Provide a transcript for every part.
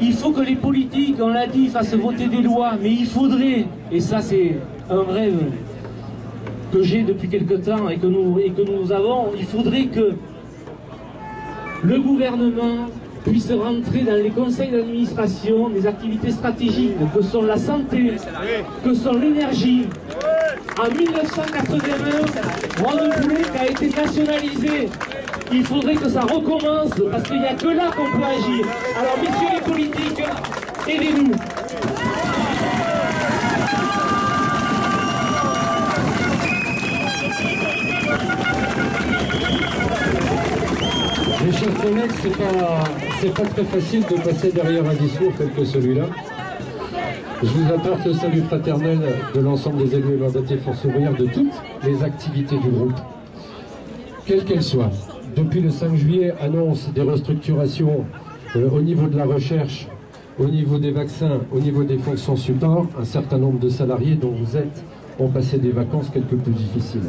Il faut que les politiques, on l'a dit, fassent voter des lois, mais il faudrait, et ça c'est un rêve que j'ai depuis quelque temps et que nous avons, il faudrait que le gouvernement puisse rentrer dans les conseils d'administration des activités stratégiques que sont la santé, que sont l'énergie. En 1981, Rhône Poulet a été nationalisé. Il faudrait que ça recommence parce qu'il n'y a que là qu'on peut agir. Alors messieurs les politiques, aidez-nous. Mes chers collègues, c'est pas très facile de passer derrière un discours tel que celui-là. Je vous apporte le salut fraternel de l'ensemble des élus et mandatés Force ouvrière de toutes les activités du groupe, quelles qu'elles soient. Depuis le 5 juillet, annonce des restructurations au niveau de la recherche, au niveau des vaccins, au niveau des fonctions support. Un certain nombre de salariés dont vous êtes ont passé des vacances quelque peu difficiles.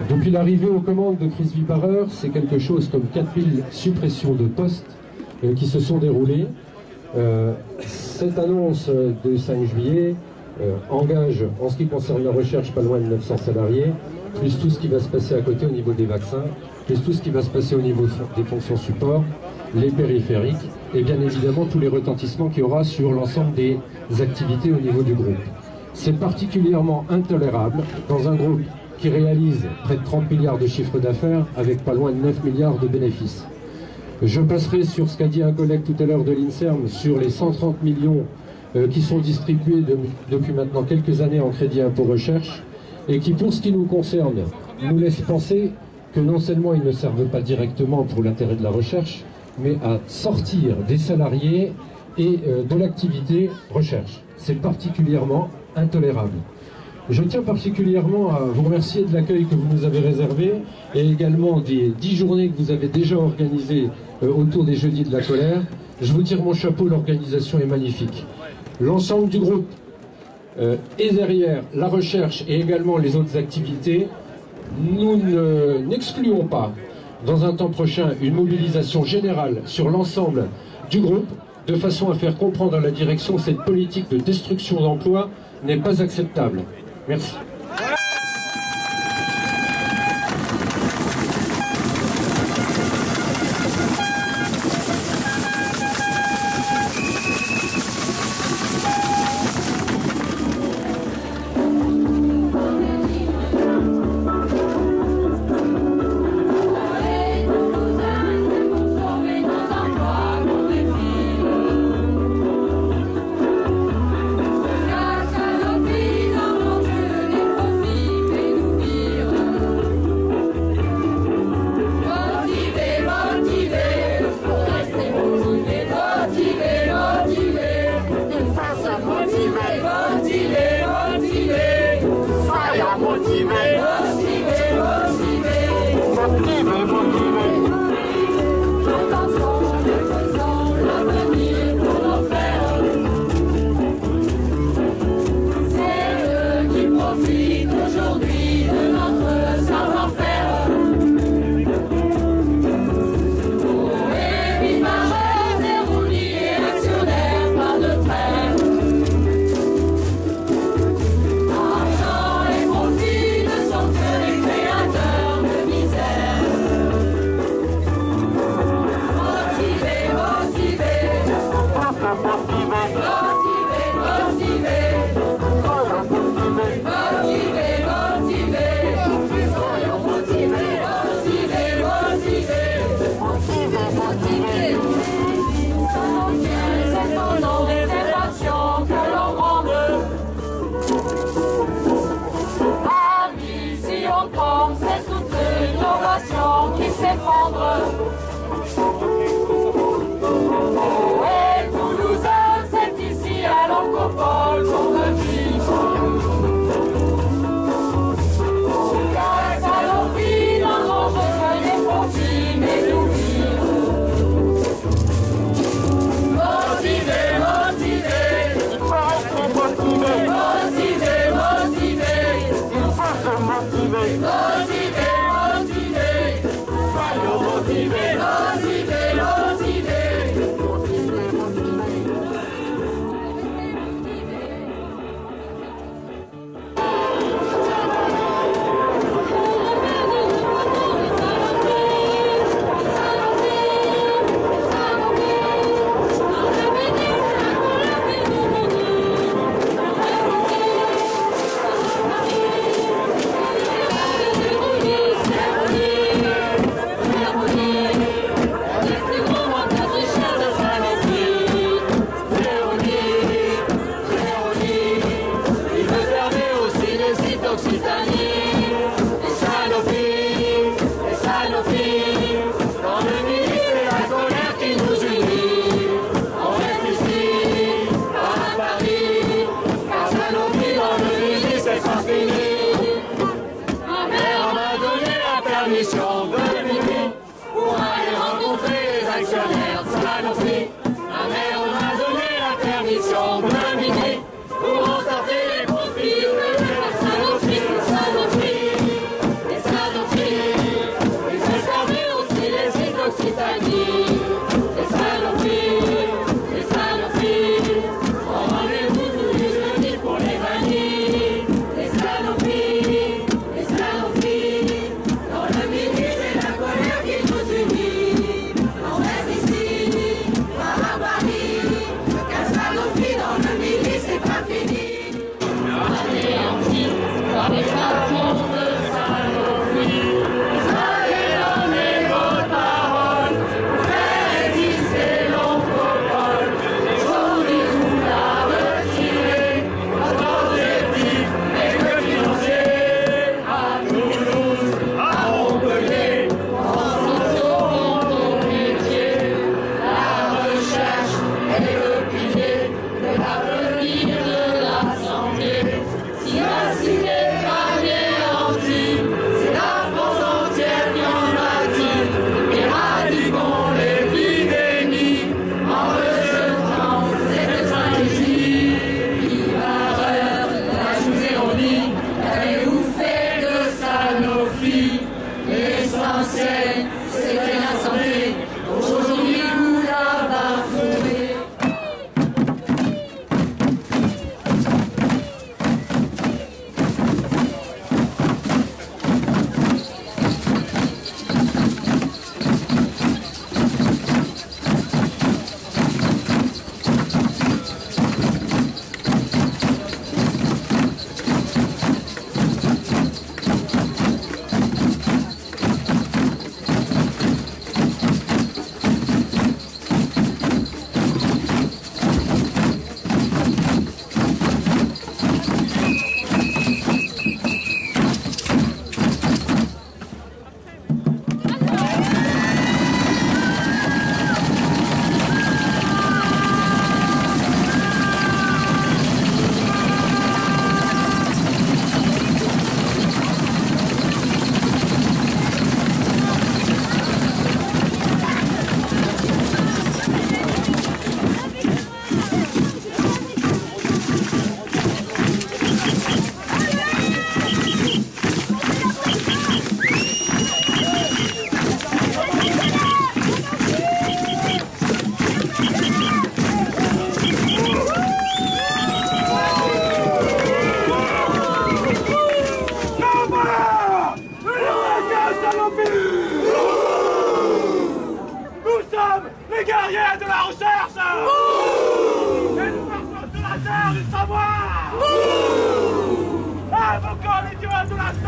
Depuis l'arrivée aux commandes de Chris Viparer, c'est quelque chose comme 4000 suppressions de postes qui se sont déroulées. Cette annonce de 5 juillet engage, en ce qui concerne la recherche, pas loin de 900 salariés, plus tout ce qui va se passer à côté au niveau des vaccins, plus tout ce qui va se passer au niveau des fonctions support, les périphériques, et bien évidemment tous les retentissements qu'il y aura sur l'ensemble des activités au niveau du groupe. C'est particulièrement intolérable dans un groupe qui réalise près de 30 milliards de chiffre d'affaires avec pas loin de 9 milliards de bénéfices. Je passerai sur ce qu'a dit un collègue tout à l'heure de l'INSERM sur les 130 millions qui sont distribués depuis maintenant quelques années en crédit impôt recherche et qui, pour ce qui nous concerne, nous laissent penser que non seulement ils ne servent pas directement pour l'intérêt de la recherche, mais à sortir des salariés et de l'activité recherche. C'est particulièrement intolérable. Je tiens particulièrement à vous remercier de l'accueil que vous nous avez réservé et également des 10 journées que vous avez déjà organisées autour des Jeudis de la colère. Je vous tire mon chapeau, l'organisation est magnifique. L'ensemble du groupe est derrière la recherche et également les autres activités. Nous n'excluons pas dans un temps prochain une mobilisation générale sur l'ensemble du groupe de façon à faire comprendre à la direction que cette politique de destruction d'emplois n'est pas acceptable. Merci.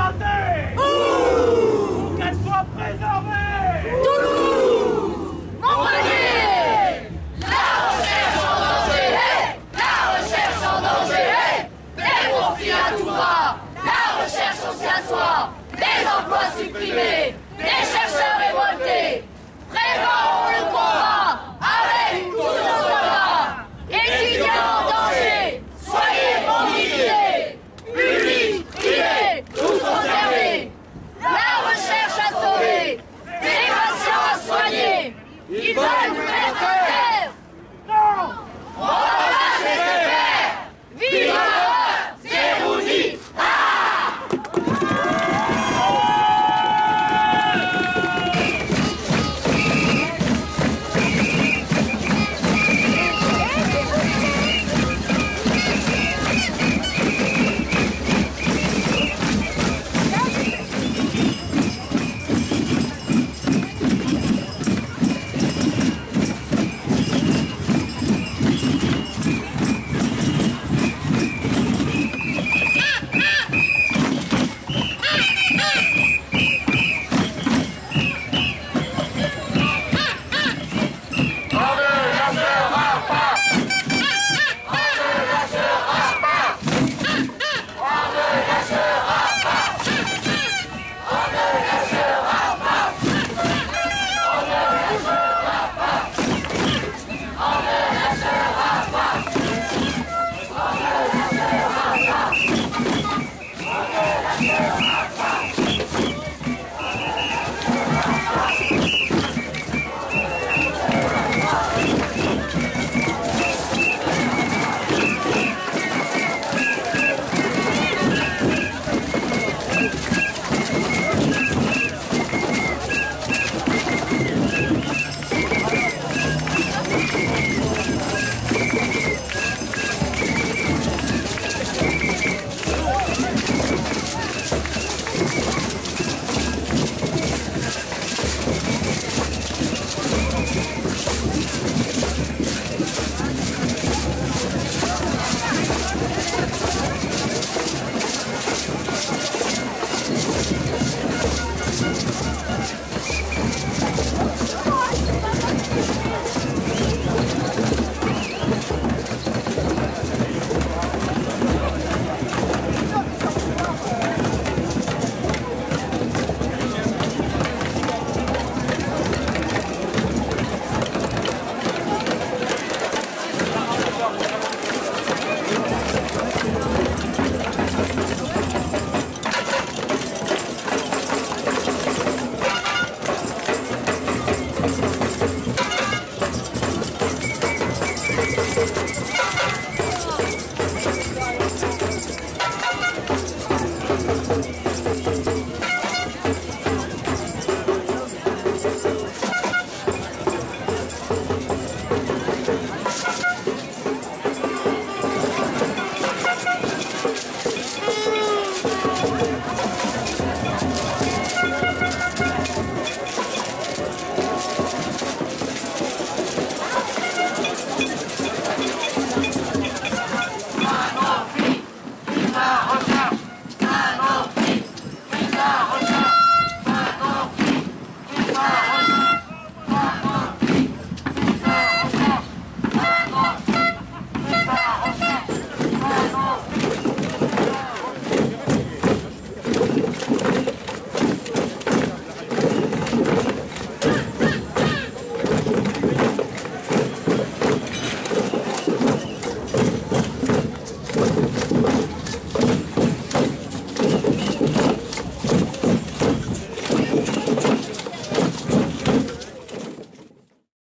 santé.